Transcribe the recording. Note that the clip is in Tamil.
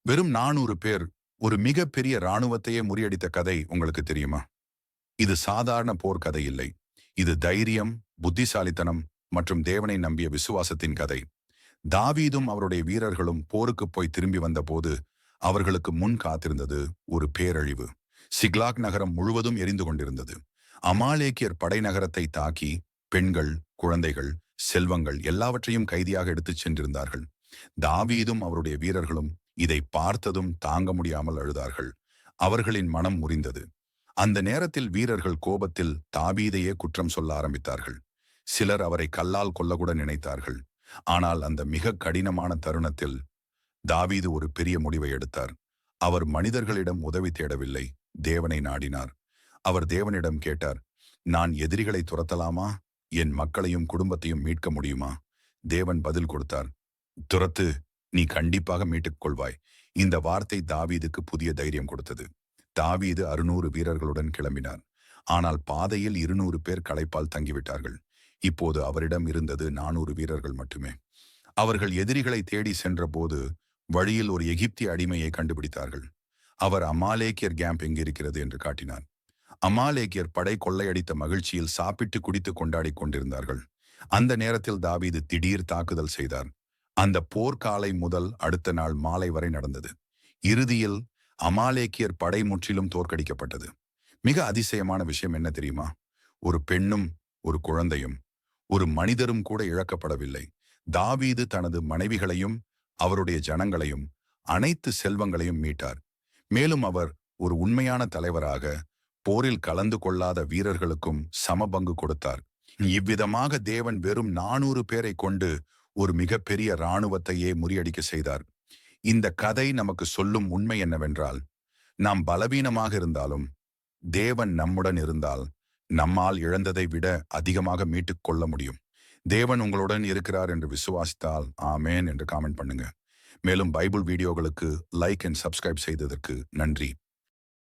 வெறும் 400 பேர் ஒரு மிகப்பெரிய இராணுவத்தையே முறியடித்த கதை உங்களுக்கு தெரியுமா? இது சாதாரண போர் கதை இல்லை. இது தைரியம், புத்திசாலித்தனம் மற்றும் தேவனை நம்பிய விசுவாசத்தின் கதை. தாவீதும் அவருடைய வீரர்களும் போருக்கு போய் திரும்பி வந்தபோது அவர்களுக்கு முன் காத்திருந்தது ஒரு பேரழிவு. சிக்லாக் நகரம் முழுவதும் எரிந்து கொண்டிருந்தது. அமாலேக்கியர் படை நகரத்தை தாக்கி பெண்கள், குழந்தைகள், செல்வங்கள் எல்லாவற்றையும் கைதியாக எடுத்துச் சென்றிருந்தார்கள். தாவீதும் அவருடைய வீரர்களும் இதை பார்த்ததும் தாங்க முடியாமல் அழுதார்கள். அவர்களின் மனம் முறிந்தது. அந்த நேரத்தில் வீரர்கள் கோபத்தில் தாவீதையே குற்றம் சொல்ல ஆரம்பித்தார்கள். சிலர் அவரை கல்லால் கொல்லக்கூட நினைத்தார்கள். ஆனால் அந்த மிக கடினமான தருணத்தில் தாவீது ஒரு பெரிய முடிவை எடுத்தார். அவர் மனிதர்களிடம் உதவி தேடவில்லை, தேவனை நாடினார். அவர் தேவனிடம் கேட்டார், நான் எதிரிகளை துரத்தலாமா? என் மக்களையும் குடும்பத்தையும் மீட்க முடியுமா? தேவன் பதில் கொடுத்தார், துரத்து, நீ கண்டிப்பாக மீட்டுக் கொள்வாய். இந்த வார்த்தை தாவீதுக்கு புதிய தைரியம் கொடுத்தது. தாவீது 600 வீரர்களுடன் கிளம்பினார். ஆனால் பாதையில் 200 பேர் களைப்பால் தங்கிவிட்டார்கள். இப்போது அவரிடம் இருந்தது 400 வீரர்கள் மட்டுமே. அவர்கள் எதிரிகளை தேடி சென்றபோது வழியில் ஒரு எகிப்திய அடிமையை கண்டுபிடித்தார்கள். அவர் அமாலேக்கியர் கேம்ப் எங்கிருக்கிறது என்று காட்டினார். அமாலேக்கியர் படை கொள்ளையடித்த மகிழ்ச்சியில் சாப்பிட்டு குடித்து கொண்டாடி கொண்டிருந்தார்கள். அந்த நேரத்தில் தாவீது திடீர் தாக்குதல் செய்தார். அந்த போர்க்காலை முதல் அடுத்த நாள் மாலை வரை நடந்தது. இறுதியில் அமாலேக்கியர் படை முற்றிலும் தோற்கடிக்கப்பட்டது. மிக அதிசயமான விஷயம் என்ன தெரியுமா? ஒரு பெண்ணும் ஒரு குழந்தையும் ஒரு மனிதரும் கூட இழக்கப்படவில்லை. தாவீது தனது மனைவிகளையும் அவருடைய ஜனங்களையும் அனைத்து செல்வங்களையும் மீட்டார். மேலும் அவர் ஒரு உண்மையான தலைவராக போரில் கலந்து கொள்ளாத வீரர்களுக்கும் சமபங்கு கொடுத்தார். இவ்விதமாக தேவன் வெறும் 400 பேரை கொண்டு ஒரு மிகப்பெரிய இராணுவத்தையே முறியடிக்க செய்தார். இந்த கதை நமக்கு சொல்லும் உண்மை என்னவென்றால், நாம் பலவீனமாக இருந்தாலும் தேவன் நம்முடன் இருந்தால் நம்மால் இழந்ததை விட அதிகமாக மீட்டுக் கொள்ள முடியும். தேவன் உங்களுடன் இருக்கிறார் என்று விசுவாசித்தால் ஆமேன் என்று காமெண்ட் பண்ணுங்க. மேலும் பைபிள் வீடியோகளுக்கு லைக் அண்ட் சப்ஸ்கிரைப் செய்ததற்கு நன்றி.